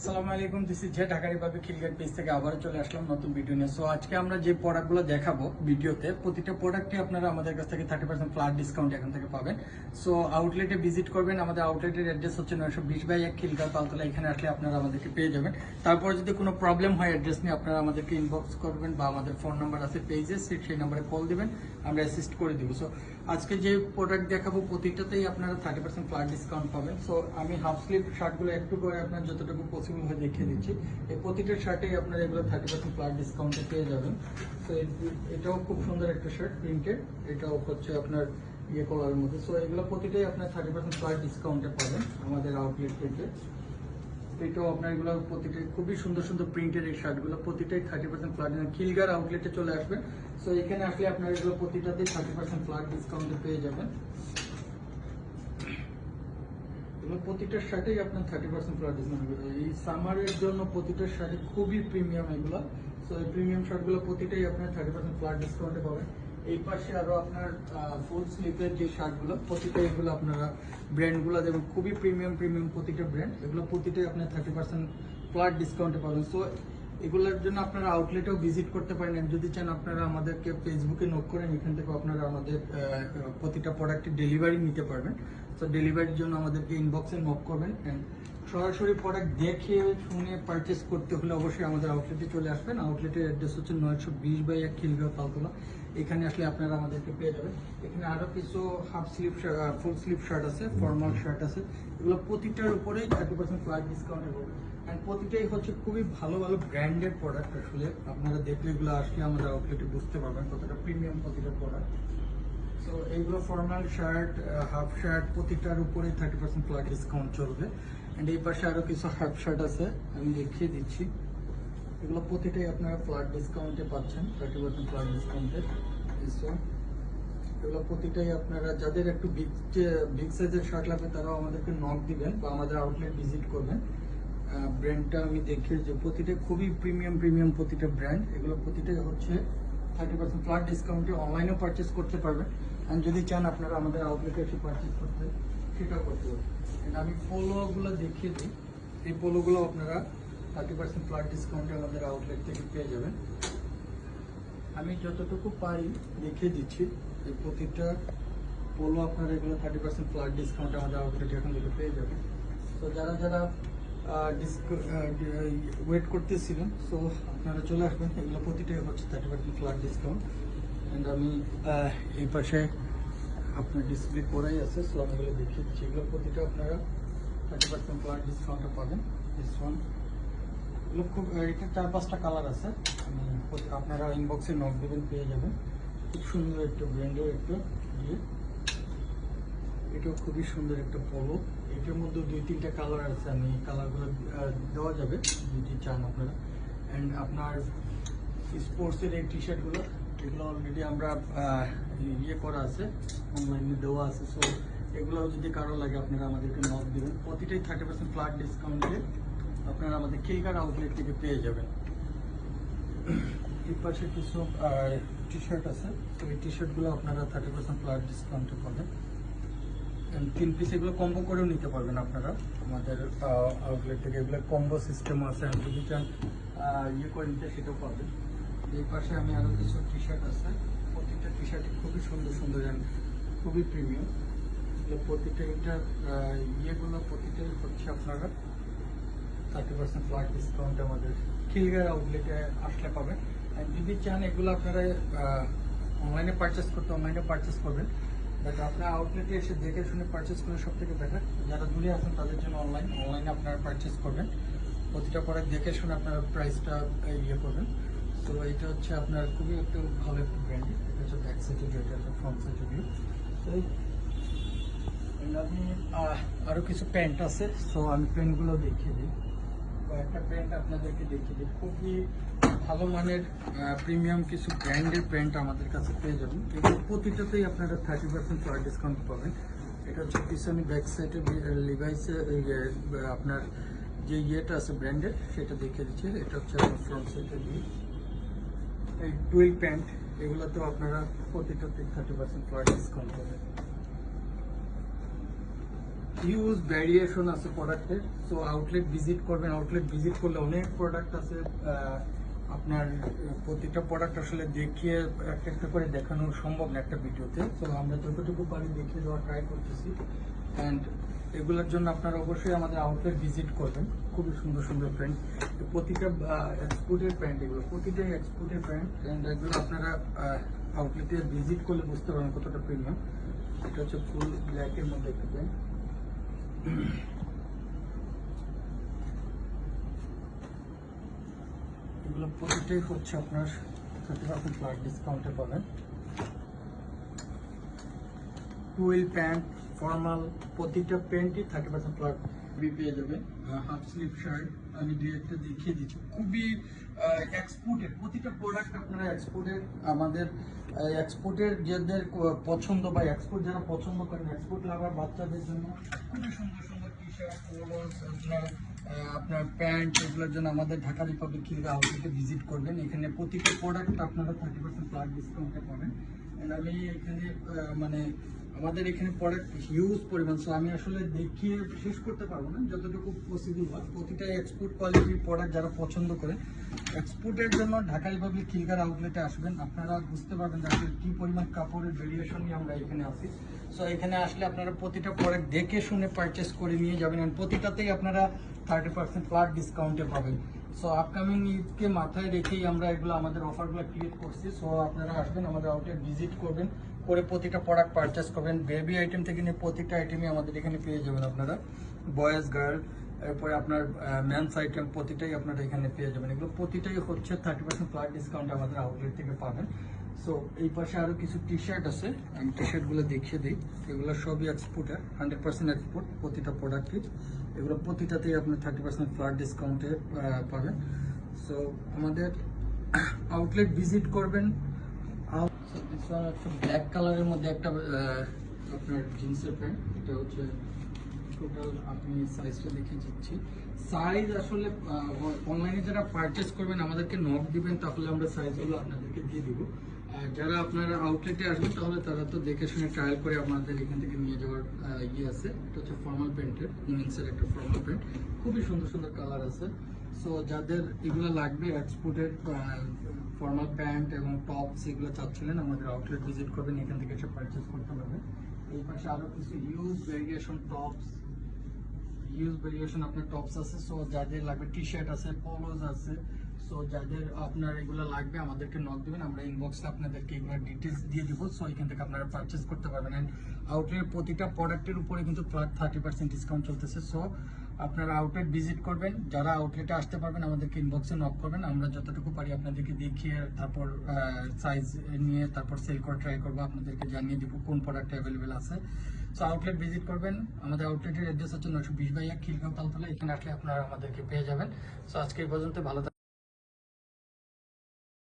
আসসালামু আলাইকুম, this is J Dhaka republic খিলগেট পেজ থেকে আবারও চলে আসলাম নতুন ভিডিও নিয়ে। সো আজকে আমরা যে প্রোডাক্টগুলো দেখাবো ভিডিওতে, প্রতিটা প্রোডাক্টই আপনারা আমাদের কাছ থেকে 30% ফ্ল্যাট ডিসকাউন্ট এখন থেকে পাবেন। সো আউটলেটে ভিজিট করবেন। আমাদের আউটলেটের অ্যাড্রেস হচ্ছে 920/1 খিলগাঁও তালতলা। এখানে আসলে আপনারা আমাদেরকে পেয়ে যাবেন। তারপর যদি কোনো প্রবলেম হয় অ্যাড্রেস নিয়ে, আপনারা আমাদেরকে ইনবক্স করবেন বা আমাদের ফোন নাম্বার আছে পেজে, সেই নাম্বারে কল দিবেন, আমরা অ্যাসিস্ট করে দিব। সো আজকে যে প্রোডাক্ট দেখাবো প্রতিটাতেই আপনারা 30% ফ্ল্যাট ডিসকাউন্ট পাবেন। সো আমি হাফ স্লিভ শার্টগুলো একটু করে আপনার যতটুকু পসিবল হয় দেখিয়ে দিচ্ছি। এই প্রতিটা শার্টেই আপনারা এগুলো 30% ফ্ল্যাট ডিসকাউন্টে পেয়ে যাবেন। সো এটাও খুব সুন্দর একটা শার্ট, প্রিন্টেড। এটাও হচ্ছে আপনার ইয়ে কলারের মধ্যে। সো এগুলো প্রতিটাই আপনার 30% ফ্ল্যাট ডিসকাউন্টে পাবেন আমাদের আউটলেট থেকে। এটাও আপনার এগুলো প্রতিটাই খুবই সুন্দর সুন্দর প্রিন্টের এই শার্টগুলো প্রতিটাই 30% ফ্ল্যাট। খিলগার আউটলেটে চলে আসবেন। সো এখানে আসলে আপনার এগুলো প্রতিটাতেই 30% ফ্ল্যাট ডিসকাউন্টে পেয়ে যাবেন। প্রতিটা শার্টেই আপনার 30% ফ্ল্যাট ডিসকাউন্ট। এই সামারের জন্য প্রতিটা শার্টে খুবই প্রিমিয়াম এগুলো। সো এই প্রিমিয়াম শার্টগুলো প্রতিটাই আপনার 30% ফ্ল্যাট ডিসকাউন্টে পাবেন। এই পাশে আরো আপনার ফুল স্লিভের যে শার্টগুলো প্রতিটাই এগুলো আপনারা ব্র্যান্ডগুলো দেখবেন খুবই প্রিমিয়াম প্রতিটা ব্র্যান্ড। এগুলো প্রতিটাই আপনার 30% ফ্ল্যাট ডিসকাউন্টে পাবেন। সো এগুলোর জন্য আপনারা আউটলেটেও ভিজিট করতে পারেন। যদি চান আপনারা আমাদেরকে ফেসবুকে নোট করেন, এখান থেকে আপনারা আমাদের প্রতিটা প্রোডাক্টের ডেলিভারি নিতে পারবেন। তো ডেলিভারির জন্য আমাদেরকে ইনবক্সে নোট করবেন। সরাসরি প্রোডাক্ট দেখে শুনে পারচেস করতে হলে অবশ্যই আমাদের আউটলেটে চলে আসবেন। আউটলেটের অ্যাড্রেস হচ্ছে 920/1 খিলগাঁও তালতলা। এখানে আসলে আপনারা আমাদেরকে পেয়ে যাবেন। এখানে আরও কিছু half sleeve full sleeve shirt আছে, ফর্মাল শার্ট আছে। এগুলো প্রতিটার উপরেই 30% ফ্ল্যাট ডিসকাউন্টে পাবেন। অ্যান্ড প্রতিটাই হচ্ছে খুবই ভালো ভালো ব্র্যান্ডের প্রোডাক্ট। আসলে আপনারা দেখলে এগুলো আসলে আমাদের আউটলেটে বুঝতে পারবেন কতটা প্রিমিয়াম প্রতিটা প্রোডাক্ট। তো এইগুলো ফর্মাল শার্ট, হাফ শার্ট প্রতিটার উপরে 30% ফ্ল্যাট ডিসকাউন্ট চলবে। অ্যান্ড এই পাশে আরও কিছু হাফ শার্ট আছে, আমি দেখিয়ে দিচ্ছি। এগুলো প্রতিটাই আপনারা ফ্ল্যাট ডিসকাউন্টে পাচ্ছেন, 30% ফ্ল্যাট ডিসকাউন্টে। এগুলো প্রতিটাই আপনারা যাদের একটু বিগ সাইজের শার্ট লাগবে তারাও আমাদেরকে নক দিবেন বা আমাদের আউটলেট ভিজিট করবেন। ব্র্যান্ডটা আমি দেখি যে প্রতিটা খুবই প্রিমিয়াম প্রতিটা ব্র্যান্ড। এগুলো প্রতিটাই হচ্ছে 30% ফ্ল্যাট ডিসকাউন্টে অনলাইনেও পারচেস করতে পারবেন। অ্যান্ড যদি চান আপনারা আমাদের আউটলেটে এসে পারচেস করতে, সেটাও করতে পারবেন। আমি পোলোগুলো দেখিয়ে দিই। এই পোলোগুলো আপনারা 30% ফ্ল্যাট ডিসকাউন্টে আমাদের আউটলেট থেকে পেয়ে যাবেন। আমি যতটুকু পারি দেখিয়ে দিচ্ছি। এই প্রতিটা পোলো আপনারা এগুলো 30% ফ্ল্যাট ডিসকাউন্টে আমাদের আউটলেটে এখন থেকে পেয়ে যাবেন। তো যারা ওয়েট করতেছিলেন, সো আপনারা চলে আসবেন। এগুলো প্রতিটাই হচ্ছে 30% ফ্ল্যাট ডিসকাউন্ট। অ্যান্ড আমি এই পাশে আপনার ডিসপ্লে করাই আছে, সো আমি এগুলো দেখিয়ে দিচ্ছি। এগুলো প্রতিটা আপনারা 30% ফ্ল্যাট ডিসকাউন্টে পাবেন। দিস ওয়ান এগুলো খুব, এটা 4-5টা কালার আছে। আপনারা ইনবক্সে নক দেবেন, পেয়ে যাবেন। খুব সুন্দর একটা ব্র্যান্ডের একটা দিয়ে, এটাও খুবই সুন্দর একটা পোলো। এটার মধ্যে 2-3টা কালার আছে, আমি কালারগুলো দেওয়া যাবে যদি চান আপনারা। অ্যান্ড আপনার স্পোর্টসের এই টি শার্টগুলো, এগুলো অলরেডি আমরা ইয়ে করা আছে, অনলাইনে দেওয়া আছে। সো এগুলো যদি কারো লাগে আপনারা আমাদেরকে নক দেবেন। প্রতিটাই 30% ফ্ল্যাট ডিসকাউন্টে আপনারা আমাদের খিলগাঁও আউটলেট থেকে পেয়ে যাবেন। এর পাশে কিছু টি শার্ট আছে, তো এই টি শার্টগুলো আপনারা 30% ফ্ল্যাট ডিসকাউন্টে পাবেন। 3 পিস এগুলো কম্বো করেও নিতে পারবেন আপনারা আমাদের আউটলেট থেকে। এগুলো কম্বো সিস্টেম আছে, আমি যদি চান ইয়ে করে নিতে সেটাও পাবেন। এই পাশে আমি আরও কিছু টি শার্ট আছে। প্রতিটা টি শার্টই খুবই সুন্দর অ্যান্ড খুবই প্রিমিয়াম। এগুলো প্রতিটা এটার ইয়েগুলো প্রতিটাই হচ্ছে আপনারা 30% ফ্ল্যাট ডিসকাউন্ট আমাদের খিলগাঁও আউটলেটে আসলে পাবেন। আর যদি চান এগুলো আপনারা অনলাইনে পারচেস করতে, অনলাইনে পারচেস করবেন। বাট আপনার আউটলেটে এসে দেখে শুনে পারচেস করে সব থেকে বেটার। যারা দূরে আছেন তাদের জন্য অনলাইনে আপনারা পারচেস করবেন। প্রতিটা প্রোডাক্ট দেখে শুনে আপনারা প্রাইসটা ইয়ে করবেন। তো এটা হচ্ছে আপনার খুবই একটা ভালো একটা ব্র্যান্ড। এটা হচ্ছে ব্যাক সাইডের ভিউ, এটা হচ্ছে ফ্রন্ট সাইডের ভিউ। তো আমি আরও কিছু প্যান্ট আছে, সো আমি প্যান্টগুলো দেখিয়ে দিই। একটা প্যান্ট আপনাদেরকে দেখিয়ে দিই। খুবই ভালো মানের প্রিমিয়াম কিছু ব্র্যান্ডের প্যান্ট আমাদের কাছে পেয়ে যাবেন। এগুলো প্রতিটাতেই আপনারা 30% ফ্ল্যাট ডিসকাউন্ট পাবেন। এটা হচ্ছে পিছনে ব্যাক সাইডে লিভাইসের আপনার যে ইয়েটা আছে ব্র্যান্ডের, সেটা দেখিয়ে দিচ্ছে। এটা হচ্ছে আপনার ফ্রন্ট সাইডে দিয়ে এই টুইল প্যান্ট, এগুলোতেও আপনারা প্রতিটাতে 30% ফ্ল্যাট ডিসকাউন্ট পাবেন। হিউজ ভ্যারিয়েশন আছে প্রোডাক্টের। সো আউটলেট ভিজিট করবেন, আউটলেট ভিজিট করলে অনেক প্রোডাক্ট আছে। আপনার প্রতিটা প্রোডাক্ট আসলে দেখিয়ে একটা একটা করে দেখানো সম্ভব না একটা ভিডিওতে। তো আমরা যতটুকু পারি দেখিয়ে দেওয়ার ট্রাই করতেছি। অ্যান্ড এগুলোর জন্য আপনারা অবশ্যই আমাদের আউটলেট ভিজিট করবেন। খুবই সুন্দর সুন্দর প্যান্ট, প্রতিটা এক্সপোর্টের প্যান্ট, এগুলো প্রতিটাই এক্সপোর্টের প্যান্ট। অ্যান্ড এগুলো আপনারা আউটলেটে ভিজিট করলে বুঝতে পারবেন কতটা প্রিমিয়াম। এটা হচ্ছে ফুল ব্ল্যাকের মধ্যে একটা প্যান্ট। এগুলো প্রতিটাই হচ্ছে আপনার 30% ফ্ল্যাট ডিসকাউন্টে পাবেন। টুয়েল প্যান্ট, ফর্মাল, প্রতিটা প্যান্টই 30% ফ্ল্যাট পেয়ে যাবে। হাফ স্লিভ শার্ট আমি ডিরেক্টে দেখিয়ে দিচ্ছি, খুবই এক্সপোর্টের প্রতিটা প্রোডাক্ট আপনারা এক্সপোর্টের। আমাদের এক্সপোর্টের যাদের পছন্দ বা এক্সপোর্ট যারা পছন্দ করেন, এক্সপোর্ট লাভার বাচ্চাদের জন্য খুবই সুন্দর সুন্দর টি শার্ট, পোলোস, আপনার প্যান্ট, এগুলোর জন্য আমাদের ঢাকা রিপাবলিক খিলগা আউটলেটে ভিজিট করবেন। এখানে প্রতিটা প্রোডাক্ট আপনারা 30% ফ্ল্যাট ডিসকাউন্টে পাবেন। আমি এখানে মানে আমাদের এখানে প্রোডাক্ট হিউজ পরিমাণ, সো আমি আসলে দেখিয়ে শেষ করতে পারবো না, যতটুকু পসিবল হয়। প্রতিটা এক্সপোর্ট কোয়ালিটির প্রোডাক্ট যারা পছন্দ করেন, এক্সপোর্টের জন্য ঢাকা রিপাবলিক খিলগার আউটলেটে আসবেন, আপনারা বুঝতে পারবেন যে আসলে কী পরিমাণ কাপড়ের ভেরিয়েশন নিয়ে আমরা এখানে আছি। সো এখানে আসলে আপনারা প্রতিটা প্রোডাক্ট দেখে শুনে পারচেস করে নিয়ে যাবেন, আর প্রতিটাতেই আপনারা 30% ফ্ল্যাট ডিসকাউন্টে পাবেন। সো আপকামিং ঈদকে মাথায় রেখেই আমরা এগুলো আমাদের অফারগুলো ক্রিয়েট করছি। সো আপনারা আসবেন, আমাদের আউটলেট ভিজিট করবেন, করে প্রতিটা প্রোডাক্ট পারচেস করবেন। বেবি আইটেম থেকে নিয়ে প্রতিটা আইটেমই আমাদের এখানে পেয়ে যাবেন আপনারা, বয়েজ, গার্ল, এরপরে আপনার মেন্স আইটেম প্রতিটাই আপনারা এখানে পেয়ে যাবেন। এগুলো প্রতিটাই হচ্ছে 30% ফ্ল্যাট ডিসকাউন্ট আমাদের আউটলেট থেকে পাবেন। সো এই পাশে আরও কিছু টি শার্ট আছে, আমি টি শার্টগুলো দেখিয়ে দিই। এগুলো সবই এক্সপোর্টের, 100% এক্সপোর্ট প্রতিটা প্রোডাক্টই। এগুলো প্রতিটাতেই আপনি 30% ফ্ল্যাট ডিসকাউন্টে পাবেন। সো আমাদের আউটলেট ভিজিট করবেন। ব্ল্যাক কালারের মধ্যে একটা আপনার জিন্সের প্যান্ট, এটা হচ্ছে টোটাল, আপনি সাইজটা দেখে দিচ্ছি। সাইজ আসলে অনলাইনে যারা পারচেস করবেন আমাদেরকে নক দিবেন, তাহলে আমরা সাইজগুলো আপনাদেরকে দিয়ে দিব। আর যারা আপনারা আউটলেটে আসবেন তাহলে তারা তো দেখে শুনে ট্রায়াল করে আপনাদের এখান থেকে নিয়ে যাওয়ার ইয়ে আছে। এটা হচ্ছে ফর্মাল প্যান্টের, উমেন্সের একটা ফর্মাল প্যান্ট, খুবই সুন্দর সুন্দর কালার আছে। সো যাদের এগুলো লাগবে এক্সপোর্টেড ফর্মাল প্যান্ট এবং টপস, এগুলো চাচ্ছিলেন, আমাদের আউটলেট ভিজিট করবেন, এখান থেকে এসে পারচেস করতে পারবেন। এই পাশে আরও কিছু huge variation tops, huge variation আপনার টপস আছে। সো যাদের লাগবে, টি শার্ট আছে, পোলোজ আছে। সো যাদের আপনার এগুলো লাগবে আমাদেরকে নক দেবেন, আমরা ইনবক্সে আপনাদেরকে এগুলো ডিটেলস দিয়ে দিব। সো এখান থেকে আপনারা পারচেস করতে পারবেন। অ্যান্ড আউটলেট প্রতিটা প্রোডাক্টের উপরে কিন্তু 30% ডিসকাউন্ট চলতেছে। সো আপনারা আউটলেট ভিজিট করবেন, যারা আউটলেটে আসতে পারবেন আমাদেরকে ইনবক্সে নক করবেন, আমরা যতটুকু পারি আপনাদেরকে দেখিয়ে, তারপর সাইজ নিয়ে তারপর সেল করে ট্রাই করবো, আপনাদেরকে জানিয়ে দিব কোন প্রোডাক্ট অ্যাভেলেবেল আছে। সো আউটলেট ভিজিট করবেন। আমাদের আউটলেটের অ্যাড্রেস হচ্ছে 920 খিলগাঁও তালতলা। এখানে আসলে আপনারা আমাদেরকে পেয়ে যাবেন। সো আজকে এই পর্যন্ত, ভালো থাকবেন।